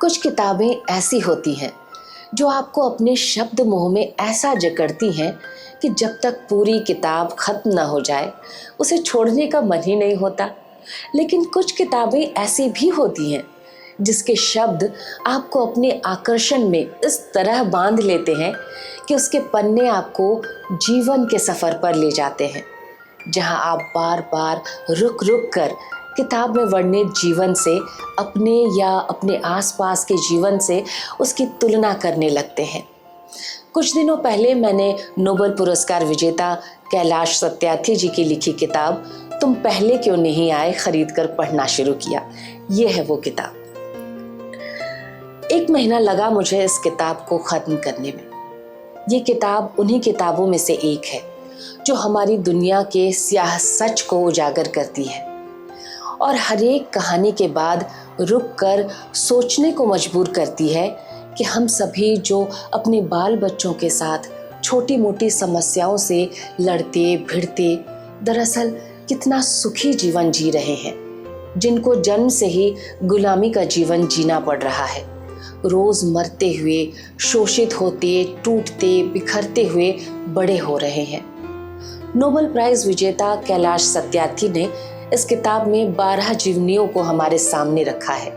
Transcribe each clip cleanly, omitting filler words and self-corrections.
कुछ किताबें ऐसी होती हैं जो आपको अपने शब्द मोह में ऐसा जकड़ती हैं कि जब तक पूरी किताब खत्म ना हो जाए उसे छोड़ने का मन ही नहीं होता। लेकिन कुछ किताबें ऐसी भी होती हैं जिसके शब्द आपको अपने आकर्षण में इस तरह बांध लेते हैं कि उसके पन्ने आपको जीवन के सफ़र पर ले जाते हैं, जहां आप बार बार रुक रुक कर किताब में वर्णित जीवन से अपने या अपने आसपास के जीवन से उसकी तुलना करने लगते हैं। कुछ दिनों पहले मैंने नोबेल पुरस्कार विजेता कैलाश सत्यार्थी जी की लिखी किताब तुम पहले क्यों नहीं आए खरीद कर पढ़ना शुरू किया। ये है वो किताब। 1 महीना लगा मुझे इस किताब को ख़त्म करने में। ये किताब उन्हीं किताबों में से एक है जो हमारी दुनिया के स्याह सच को उजागर करती है और हर एक कहानी के बाद रुक कर सोचने को मजबूर करती है कि हम सभी जो अपने बाल बच्चों के साथ छोटी मोटी समस्याओं से लड़ते भिड़ते दरअसल कितना सुखी जीवन जी रहे हैं, जिनको जन्म से ही गुलामी का जीवन जीना पड़ रहा है, रोज मरते हुए, शोषित होते, टूटते, बिखरते हुए बड़े हो रहे हैं। नोबेल प्राइज विजेता कैलाश सत्यार्थी ने इस किताब में 12 जीवनियों को हमारे सामने रखा है,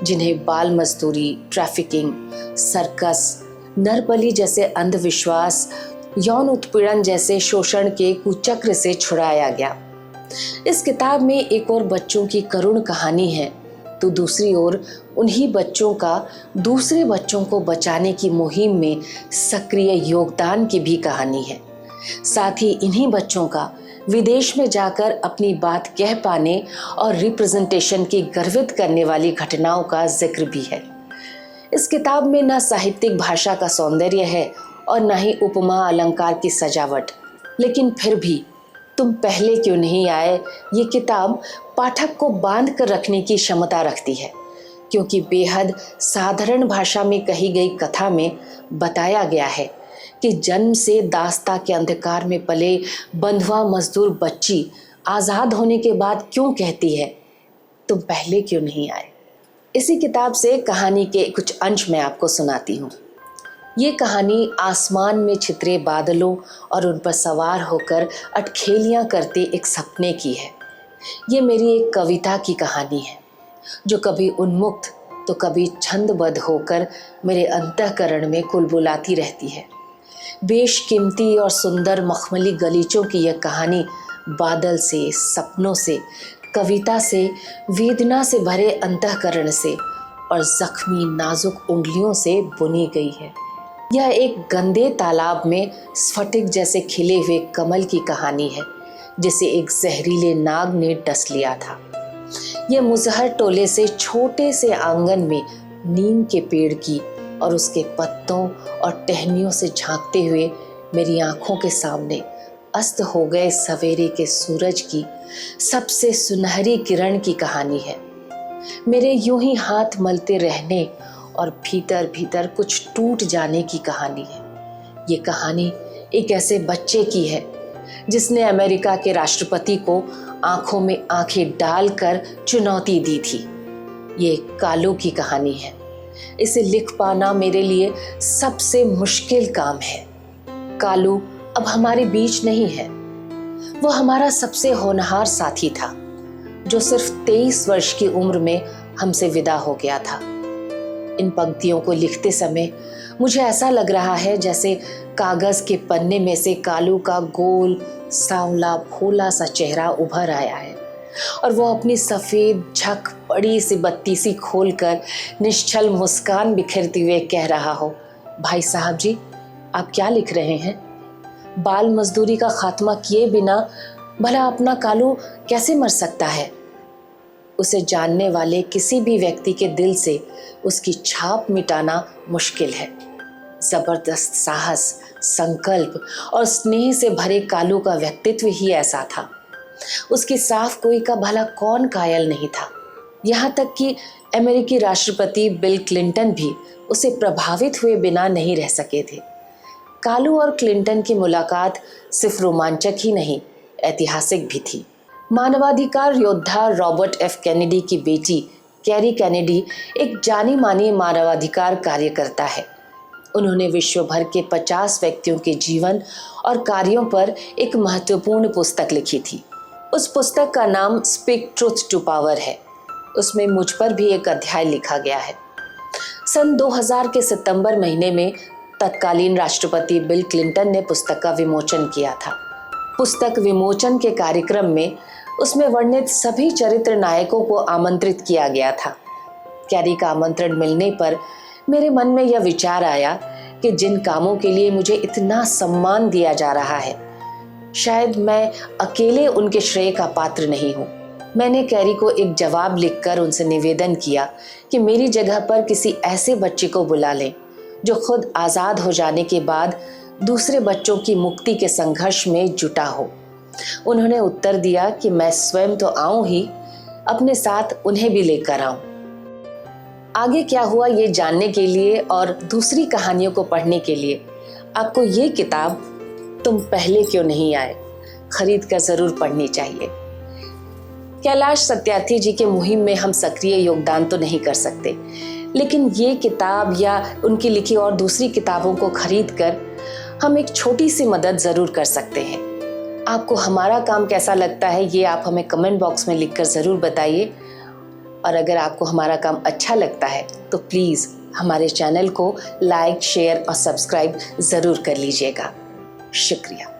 जिन्हें बाल मजदूरी, ट्रैफिकिंग, सर्कस, नरबली जैसे अंधविश्वास, यौन उत्पीड़न जैसे शोषण के कुचक्र से छुड़ाया गया। इस किताब में एक और बच्चों की करुण कहानी है तो दूसरी ओर उन्हीं बच्चों का दूसरे बच्चों को बचाने की मुहिम में सक्रिय योगदान की भी कहानी है। साथ ही इन्हीं बच्चों का विदेश में जाकर अपनी बात कह पाने और रिप्रेजेंटेशन की गर्वित करने वाली घटनाओं का जिक्र भी है। इस किताब में न साहित्यिक भाषा का सौंदर्य है और न ही उपमा अलंकार की सजावट, लेकिन फिर भी तुम पहले क्यों नहीं आए ये किताब पाठक को बांध कर रखने की क्षमता रखती है, क्योंकि बेहद साधारण भाषा में कही गई कथा में बताया गया है कि जन्म से दास्ता के अंधकार में पले बंधुआ मजदूर बच्ची आज़ाद होने के बाद क्यों कहती है तुम पहले क्यों नहीं आए। इसी किताब से कहानी के कुछ अंश मैं आपको सुनाती हूँ। ये कहानी आसमान में छितरे बादलों और उन पर सवार होकर अटखेलियाँ करते एक सपने की है। ये मेरी एक कविता की कहानी है जो कभी उन्मुक्त तो कभी छंदबद्ध होकर मेरे अंतःकरण में कुलबुलाती रहती है। बेशकीमती और सुंदर मखमली गलीचों की यह कहानी बादल से, सपनों से, कविता से, वेदना से भरे अंतःकरण से और जख्मी नाजुक उंगलियों से बुनी गई है। यह एक गंदे तालाब में स्फटिक जैसे खिले हुए कमल की कहानी है जिसे एक जहरीले नाग ने डस लिया था। यह मुजहर टोले से छोटे से आंगन में नीम के पेड़ की और उसके पत्तों और टहनियों से झांकते हुए मेरी आंखों के सामने अस्त हो गए सवेरे के सूरज की सबसे सुनहरी किरण की कहानी है। मेरे यूं ही हाथ मलते रहने और भीतर भीतर कुछ टूट जाने की कहानी है। ये कहानी एक ऐसे बच्चे की है जिसने अमेरिका के राष्ट्रपति को आंखों में आंखें डालकर चुनौती दी थी। ये कालू की कहानी है। इसे लिख पाना मेरे लिए सबसे मुश्किल काम है। कालू अब हमारे बीच नहीं है। वो हमारा सबसे होनहार साथी था जो सिर्फ 23 वर्ष की उम्र में हमसे विदा हो गया था। इन पंक्तियों को लिखते समय मुझे ऐसा लग रहा है जैसे कागज के पन्ने में से कालू का गोल, सांवला, भोला सा चेहरा उभर आया है और वो अपनी सफ़ेद झक बड़ी सी बत्ती सी खोलकर निश्चल मुस्कान बिखेरते हुए कह रहा हो, भाई साहब जी आप क्या लिख रहे हैं? बाल मजदूरी का खात्मा किए बिना भला अपना कालू कैसे मर सकता है? उसे जानने वाले किसी भी व्यक्ति के दिल से उसकी छाप मिटाना मुश्किल है। जबरदस्त साहस, संकल्प और स्नेह से भरे कालू का व्यक्तित्व ही ऐसा था। उसकी साफ गोई का भला कौन कायल नहीं था। यहाँ तक कि अमेरिकी राष्ट्रपति बिल क्लिंटन भी उसे प्रभावित हुए बिना नहीं रह सके थे। कालू और क्लिंटन की मुलाकात सिर्फ रोमांचक ही नहीं, ऐतिहासिक भी थी। मानवाधिकार योद्धा रॉबर्ट एफ कैनेडी की बेटी कैरी केनेडी एक जानी मानी मानवाधिकार कार्यकर्ता है। उन्होंने विश्व भर के 50 व्यक्तियों के जीवन और कार्यों पर एक महत्वपूर्ण पुस्तक लिखी थी। उस पुस्तक का नाम स्पीक ट्रुथ टू पावर है। उसमें मुझ पर भी एक अध्याय लिखा गया है। सन 2000 के सितंबर महीने में तत्कालीन राष्ट्रपति बिल क्लिंटन ने पुस्तक का विमोचन किया था। पुस्तक विमोचन के कार्यक्रम में उसमें वर्णित सभी चरित्र नायकों को आमंत्रित किया गया था। कैरी का आमंत्रण मिलने पर मेरे मन में यह विचार आया कि जिन कामों के लिए मुझे इतना सम्मान दिया जा रहा है, शायद मैं अकेले उनके श्रेय का पात्र नहीं हूँ। मैंने कैरी को एक जवाब लिखकर उनसे निवेदन किया कि मेरी जगह पर किसी ऐसे बच्चे को बुला लें जो खुद आज़ाद हो जाने के बाद दूसरे बच्चों की मुक्ति के संघर्ष में जुटा हो। उन्होंने उत्तर दिया कि मैं स्वयं तो आऊं ही, अपने साथ उन्हें भी लेकर आऊं। आगे क्या हुआ ये जानने के लिए और दूसरी कहानियों को पढ़ने के लिए आपको ये किताब तुम पहले क्यों नहीं आए खरीद कर जरूर पढ़नी चाहिए। कैलाश सत्यार्थी जी के मुहिम में हम सक्रिय योगदान तो नहीं कर सकते, लेकिन ये किताब या उनकी लिखी और दूसरी किताबों को खरीद कर हम एक छोटी सी मदद जरूर कर सकते हैं। आपको हमारा काम कैसा लगता है ये आप हमें कमेंट बॉक्स में लिखकर ज़रूर बताइए। और अगर आपको हमारा काम अच्छा लगता है तो प्लीज़ हमारे चैनल को लाइक, शेयर और सब्सक्राइब ज़रूर कर लीजिएगा। शुक्रिया।